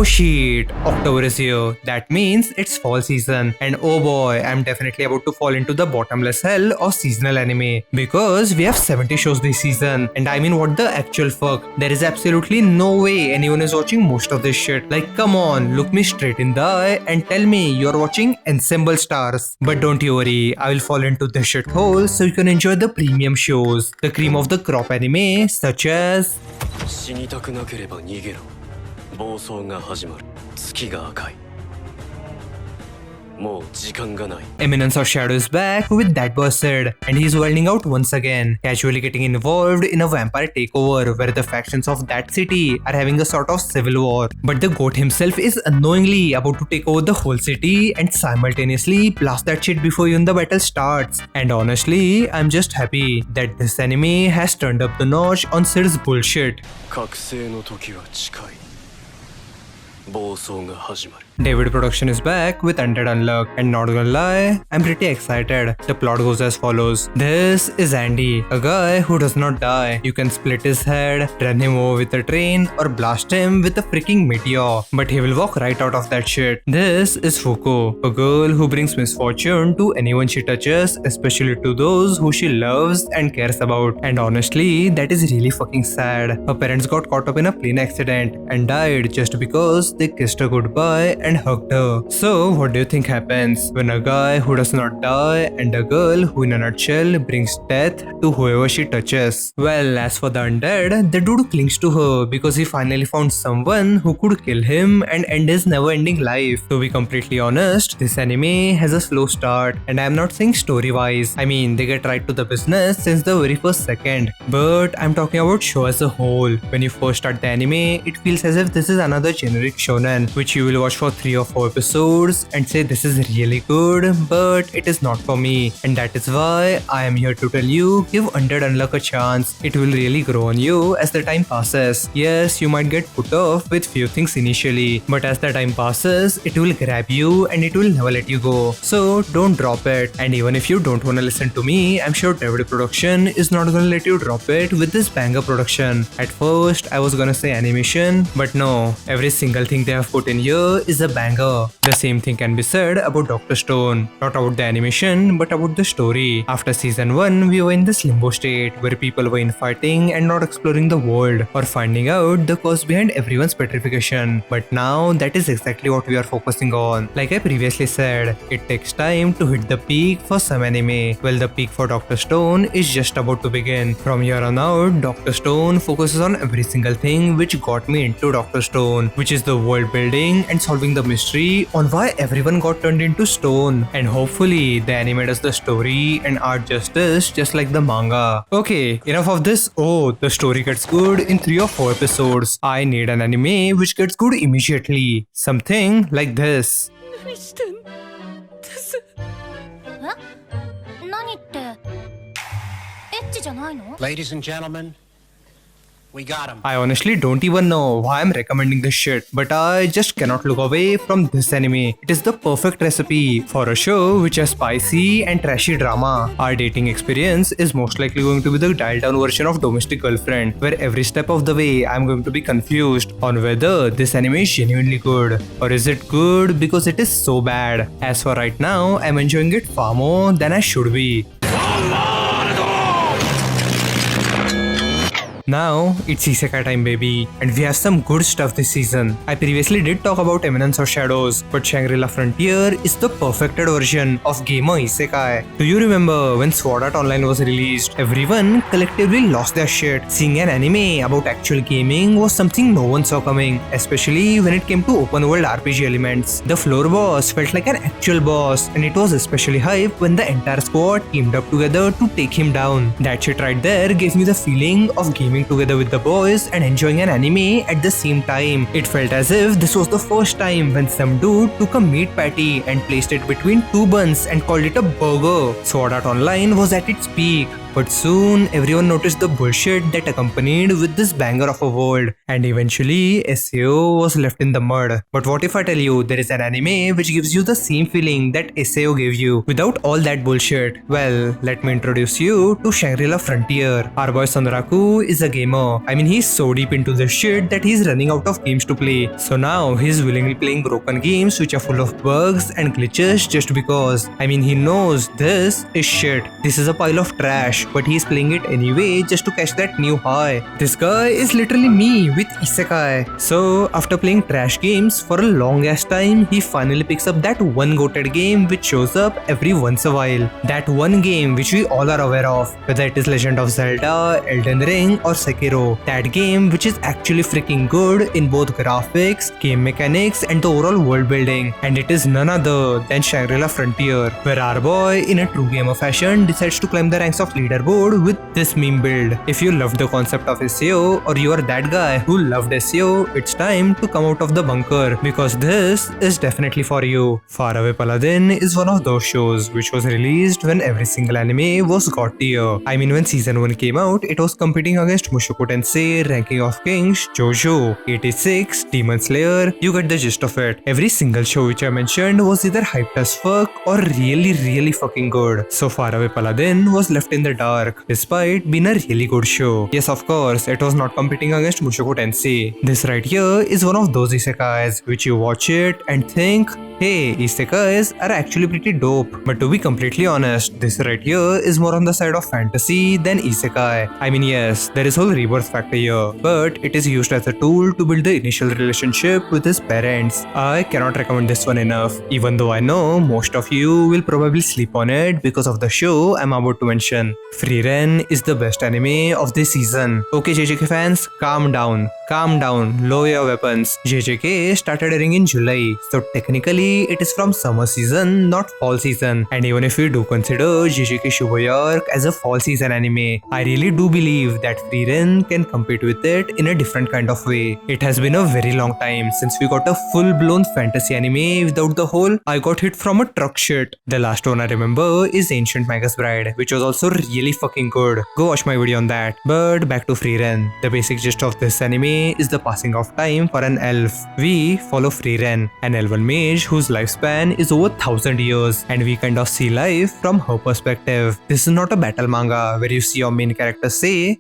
Oh shit, October is here. That means it's fall season. And oh boy, I'm definitely about to fall into the bottomless hell of seasonal anime. Because we have 70 shows this season. And I mean, what the actual fuck? There is absolutely no way anyone is watching most of this shit. Like, come on, look me straight in the eye and tell me you're watching Ensemble Stars. But don't you worry, I will fall into this shithole so you can enjoy the premium shows. The cream of the crop anime, such as 死にたくなければ逃げろ暴走が始まる月が赤いもう時間がない Eminence or Shadow is back with that boy said, and he's wilding out once again, casually getting involved in a vampire takeover where the factions of that city are having a sort of civil war. But the goat himself is unknowingly about to take over the whole city and simultaneously blast that shit before even the battle starts. And honestly, I'm just happy that this anime has turned up the notch on Sid's bullshit. 覚醒の時は近い暴走が始まる David Production is back with Undead Unluck, and not gonna lie, I'm pretty excited. The plot goes as follows. This is Andy, a guy who does not die. You can split his head, run him over with a train, or blast him with a freaking meteor, but he will walk right out of that shit. This is Fuko, a girl who brings misfortune to anyone she touches, especially to those who she loves and cares about. And honestly, that is really fucking sad. Her parents got caught up in a plane accident and died just because they kissed her goodbye and hugged her. So what do you think happens when a guy who does not die and a girl who in a nutshell brings death to whoever she touches? Well, as for the undead, the dude clings to her because he finally found someone who could kill him and end his never-ending life. To be completely honest, this anime has a slow start, and I am not saying story-wise. I mean, they get right to the business since the very first second. But I'm talking about show as a whole. When you first start the anime, it feels as if this is another generic shonen which you will watch for 3 or 4 episodes and say this is really good, but it is not for me. And that is why I am here to tell you, give Undead Unluck a chance. It will really grow on you as the time passes. Yes, you might get put off with few things initially, but as the time passes, it will grab you and it will never let you go. So don't drop it. And even if you don't wanna listen to me, I'm sure David Production is not gonna let you drop it with this banger production. At first, I was gonna say animation, but no, every single thing they have put in here is a banger. The same thing can be said about Dr. Stone. Not about the animation, but about the story. After season 1, we were in this limbo state where people were infighting and not exploring the world or finding out the cause behind everyone's petrification. But now that is exactly what we are focusing on. Like I previously said, it takes time to hit the peak for some anime. Well, the peak for Dr. Stone is just about to begin. From here on out, Dr. Stone focuses on every single thing which got me into Dr. Stone, which is the world building and solving the mystery on why everyone got turned into stone. And hopefully the anime does the story and art justice just like the manga. Okay, enough of this. Oh, the story gets good in 3 or 4 episodes. I need an anime which gets good immediately. Something like this. 何してんです何ってエッチじゃないの Ladies and gentlemen, we got him. I honestly don't even know why I'm recommending this shit, but I just cannot look away from this anime. It is the perfect recipe for a show which has spicy and trashy drama. Our dating experience is most likely going to be the dialed down version of Domestic Girlfriend, where every step of the way I'm going to be confused on whether this anime is genuinely good or is it good because it is so bad. As for right now, I'm enjoying it far more than I should be. Now, it's Isekai time, baby, and we have some good stuff this season. I previously did talk about Eminence or Shadows, but Shangri Frontier is the perfected version of gamer Isekai. Do you remember when Sword Art Online was released? Everyone collectively lost their shit. Seeing an anime about actual gaming was something no one saw coming, especially when it came to open world RPG elements. The floor boss felt like an actual boss, and it was especially hype when the entire squad teamed up together to take him down. That shit right there gave me the feeling of gaming together with the boys and enjoying an anime at the same time. It felt as if this was the first time when some dude took a meat patty and placed it between 2 buns and called it a burger. Sword Art Online was at its peak. But soon, everyone noticed the bullshit that accompanied with this banger of a world, and eventually, SAO was left in the mud. But what if I tell you there is an anime which gives you the same feeling that SAO gave you, without all that bullshit? Well, let me introduce you to Shangri Frontier. Our boy Sanraku is a gamer. I mean, he's so deep into this shit that he's running out of games to play. So now, he's willingly playing broken games which are full of bugs and glitches just because. I mean, he knows this is shit. This is a pile of trash, but he's playing it anyway just to catch that new high. This guy is literally me with Isekai. So, after playing trash games for a long ass time, he finally picks up that one goated game which shows up every once a while. That one game which we all are aware of, whether it is Legend of Zelda, Elden Ring or Sekiro. That game which is actually freaking good in both graphics, game mechanics and the overall world building. And it is none other than Shangri-La Frontier, where our boy, in a true gamer fashion, decides to climb the ranks of leaderboard with this meme build. If you love the concept of SEO, or you are that guy who loved SEO, it's time to come out of the bunker, because this is definitely for you. Faraway Paladin is one of those shows which was released when every single anime was god tier. I mean, when season 1 came out, it was competing against Mushoku Tensei, Ranking of Kings, JoJo, 86, Demon Slayer. You get the gist of it. Every single show which I mentioned was either hyped as fuck or really fucking good. So Faraway Paladin was left in the dark, despite being a really good show. Yes, of course, it was not competing against Mushoku Tensei. This right here is one of those isekais which you watch it and think, hey, isekais are actually pretty dope. But to be completely honest, this right here is more on the side of fantasy than isekai. I mean, yes, there is whole rebirth factor here, but it is used as a tool to build the initial relationship with his parents. I cannot recommend this one enough, even though I know most of you will probably sleep on it because of the show I'm about to mention. Frieren is the best anime of this season. Okay, JJK fans, calm down, lower your weapons. JJK started airing in July, so technically it is from summer season, not fall season. And even if we do consider JJK Shibuya as a fall season anime, I really do believe that Frieren can compete with it in a different kind of way. It has been a very long time since we got a full-blown fantasy anime without the whole I got hit from a truck shit. The last one I remember is Ancient Magus Bride, which was also really fucking good. Go watch my video on that. But back to Frieren. The basic gist of this anime is the passing of time for an elf. We follow Frieren, an elven mage whose lifespan is over 1000 years, and we kind of see life from her perspective. This is not a battle manga where you see your main character say,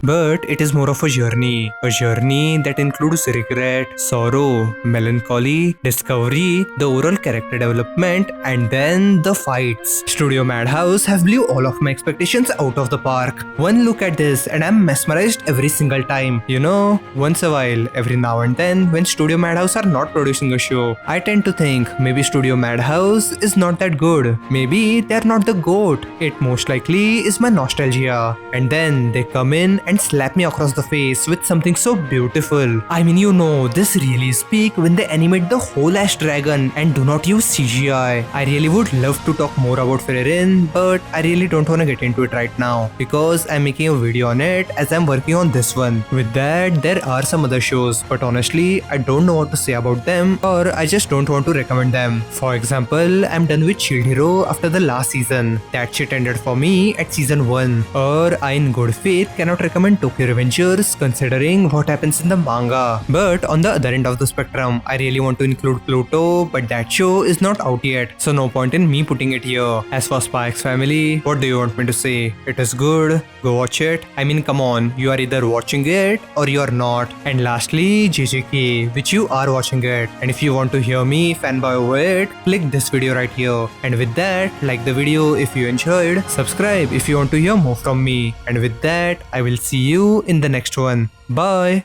but it is more of a journey that includes regret, sorrow, melancholy, discovery, the overall character development, and then the fights. Studio Madhouse have blew all of my expectations out of the park. One look at this and I'm mesmerized every single time. You know, once a while, every now and then, when Studio Madhouse are not producing a show, I tend to think maybe Studio Madhouse is not that good. Maybe they're not the GOAT. It most likely is my nostalgia. And then they come in and slap me across the face with something so beautiful. I mean, you know, this really is peak when they animate the whole ass dragon and do not use CGI. I really would love to talk more about Frieren, but I really don't want to get into it right now because I'm making a video on it as I'm working on this one. With that, there are some other shows, but honestly, I don't know what to say about them, or I just don't want to recommend them. For example, I'm done with Shield Hero after the last season. That shit ended for me at season 1. Or I in good faith cannot recommend Tokyo Revengers considering what happens in the manga. But on the other end of the spectrum, I really want to include Pluto, but that show is not out yet, so no point in me putting it here. As for Spy X Family, what do you want me to say? It is good, go watch it. I mean, come on, you are either watching it or you are not. And lastly, JJK, which you are watching it. And if you want to hear me fanboy over it, click this video right here. And with that, like the video if you enjoyed, subscribe if you want to hear more from me. And with that, I will see you in the next one. Bye.